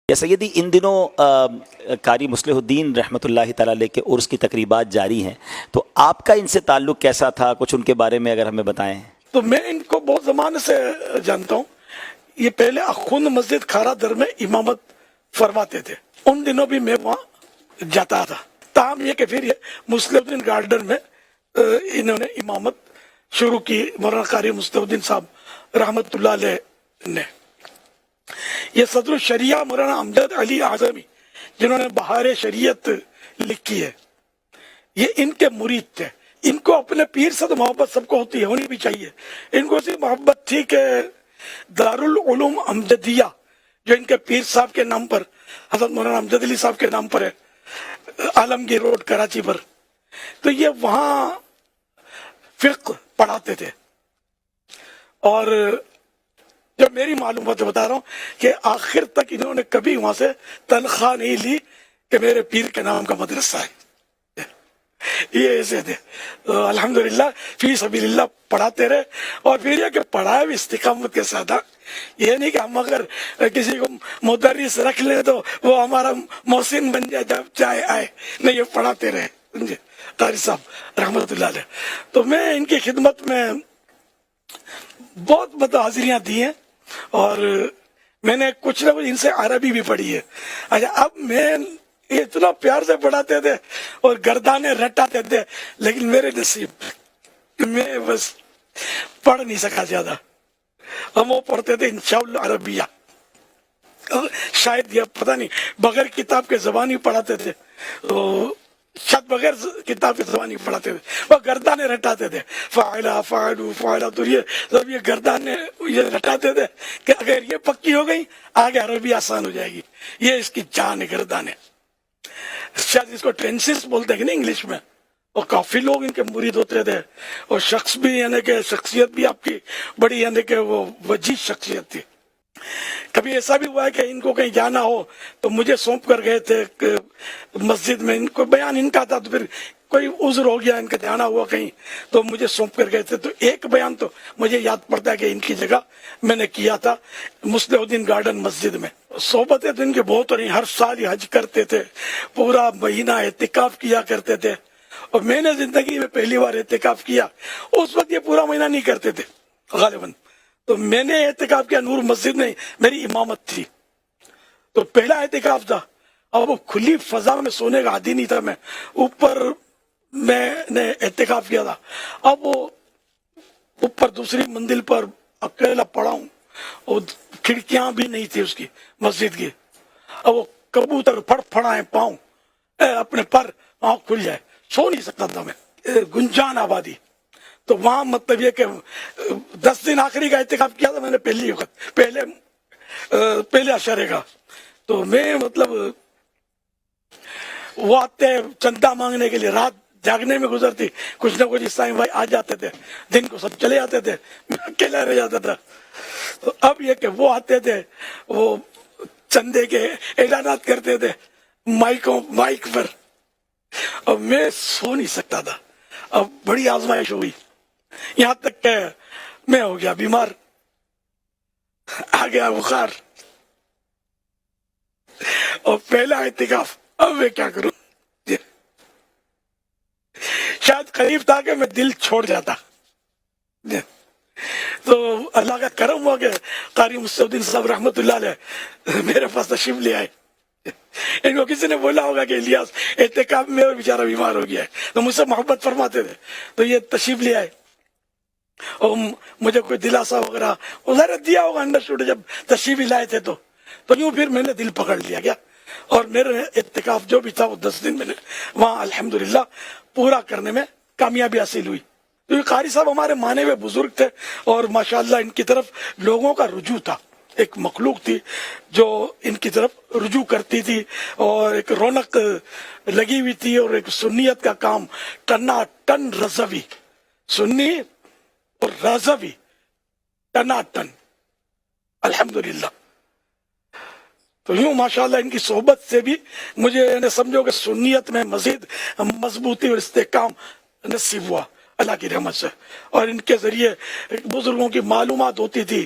یا سیدی ان دنوں قاری مصلح الدین رحمۃ اللہ تعالی علیہ کے عرس کی تقریبات جاری ہیں، تو آپ کا ان سے تعلق کیسا تھا؟ کچھ ان کے بارے میں اگر ہمیں بتائیں۔ تو میں ان کو بہت زمانے سے جانتا ہوں۔ یہ پہلے اخوند مسجد کھارا در میں امامت فرماتے تھے، ان دنوں بھی میں وہاں جاتا تھا۔ تاہم یہ کہ پھر یہ مصلح الدین گارڈن میں انہوں نے امامت شروع کی، مولانا قاری مصلح الدین صاحب رحمۃ اللہ علیہ نے۔ یہ صدر الشریعہ مولانا امجد علی اعظمی جنہوں نے بہار شریعت لکھی ہے، یہ ان کے مرید تھے۔ ان کو اپنے پیر سے تو محبت سب کو ہوتی ہے، ہونی بھی چاہیے۔ ان کو اسی محبت تھی کہ دارالعلوم امجدیہ جو ان کے پیر صاحب کے نام پر، حضرت مولانا امجد علی صاحب کے نام پر ہے، عالمگیر روڈ کراچی پر، تو یہ وہاں فقہ پڑھاتے تھے۔ اور جو میری معلومات بتا رہا ہوں کہ آخر تک انہوں نے کبھی وہاں سے تنخواہ نہیں لی کہ میرے پیر کے نام کا مدرسہ ہے، یہ ایسے تھے۔ الحمدللہ فی سبیل اللہ پڑھاتے رہے، اور پھر یہ کہ پڑھائے بھی استقامت کے ساتھ۔ یہ نہیں کہ ہم اگر کسی کو مدرس رکھ لیں تو وہ ہمارا محسن بن جائے جب چاہے آئے، نہیں، یہ پڑھاتے رہے سمجھے قاری صاحب رحمۃ اللہ علیہ۔ تو میں ان کی خدمت میں بہت حاضریاں دی ہیں، اور میں نے کچھ نہ کچھ ان سے عربی بھی پڑھی ہے۔ اچھا، اب میں اتنا پیار سے پڑھاتے تھے اور گردانے رٹاتے تھے، لیکن میرے نصیب میں بس پڑھ نہیں سکا زیادہ۔ ہم وہ پڑھتے تھے انشاءاللہ عربیہ، شاید یہ پتہ نہیں بغیر کتاب کے زبانی پڑھاتے تھے، شاید بغیر کتاب کے زبانی پڑھاتے تھے، وہ گردانے رٹاتے تھے، فاعلہ فاعلو فاعلہ، تو یہ سب یہ گردانے یہ رٹاتے تھے کہ اگر یہ پکی ہو گئی آگے عربی آسان ہو جائے گی۔ یہ اس کی جان ہے گردانے، شاید اس کو ٹرینسز بولتے ہیں نا انگلش میں۔ اور کافی لوگ ان کے مرید ہوتے تھے، اور شخص بھی یعنی کہ شخصیت بھی آپ کی بڑی یعنی کہ وہ وجیز شخصیت تھی۔ کبھی ایسا بھی ہوا ہے کہ ان کو کہیں جانا ہو تو مجھے سونپ کر گئے تھے مسجد میں، ان کو بیان ان کا تھا، تو پھر کوئی عذر ہو گیا، ان کا جانا ہوا کہیں، تو مجھے سونپ کر گئے تھے۔ تو ایک بیان تو مجھے یاد پڑتا ہے کہ ان کی جگہ میں نے کیا تھا مصلح الدین گارڈن مسجد میں۔ صحبتیں تو ان کے بہت، اور ہر سال حج کرتے تھے، پورا مہینہ اعتکاف کیا کرتے تھے۔ اور میں نے زندگی میں پہلی بار اعتکاف کیا، اس وقت یہ پورا مہینہ نہیں کرتے تھے غالباً، تو میں نے اعتکاف کیا نور مسجد میں، میری امامت تھی، تو پہلا اعتکاف تھا۔ اب وہ کھلی فضا میں سونے کا عادی نہیں تھا، میں اوپر میں نے اعتکاف کیا تھا۔ اب وہ اوپر دوسری منزل پر اکیلا پڑا ہوں، اور کھڑکیاں بھی نہیں تھی اس کی مسجد کی۔ اب وہ کبوتر پھڑ پھڑائیں پاؤں، اپنے پر آنکھ کھل جائے، سو نہیں سکتا تھا میں۔ گنجان آبادی، تو وہاں مطلب یہ کہ 10 دن آخری کا اعتکاف کیا تھا میں نے پہلی وقت، پہلے اشارے کا۔ تو میں مطلب وہ آتے چندہ مانگنے کے لیے، رات جاگنے میں گزرتی، کچھ نہ کچھ عیسائی بھائی آ جاتے تھے، دن کو سب چلے جاتے تھے، میں اکیلا رہ جاتا تھا۔ تو اب یہ کہ وہ آتے تھے، وہ چندے کے اعلانات کرتے تھے مائک پر، اور میں سو نہیں سکتا تھا۔ اب بڑی آزمائش ہوئی، یہاں تک کہ میں ہو گیا بیمار، آ گیا بخار، اور پہلا اعتکاف، اب میں کیا کروں؟ شاید قریب تھا کہ میں دل چھوڑ جاتا، تو اللہ کا کرم ہوا کہ قاری مصلح الدین صاحب رحمۃ اللہ علیہ میرے پاس تشریف لے آئے۔ ان کو کسی نے بولا ہوگا کہ الیاس اعتکاف میں اور بیچارہ بیمار ہو گیا ہے، تو مجھ سے محبت فرماتے تھے، تو یہ تشریف لے آئے، اور مجھے کوئی دلاسا وغیرہ ادھر دیا ہوگا انڈرسٹوڈ، جب تشریف لائے تھے تو یوں پھر میں نے دل پکڑ لیا گیا، اور میرے اعتکاف جو بھی تھا وہ 10 دن میں نے وہاں الحمدللہ پورا کرنے میں کامیابی حاصل ہوئی۔ تو یہ قاری صاحب ہمارے مانے ہوئے بزرگ تھے، اور ماشاءاللہ ان کی طرف لوگوں کا رجوع تھا، ایک مخلوق تھی جو ان کی طرف رجوع کرتی تھی، اور ایک رونق لگی ہوئی تھی، اور ایک سنیت کا کام ٹنا ٹن رضوی، سنی اور رضوی ٹنا ٹن، الحمدللہ۔ تو یوں ماشاءاللہ ان کی صحبت سے بھی مجھے سمجھو کہ سنیت میں مزید مضبوطی اور استحکام نصیب ہوا اللہ کی رحمت سے، اور ان کے ذریعے بزرگوں کی معلومات ہوتی تھی،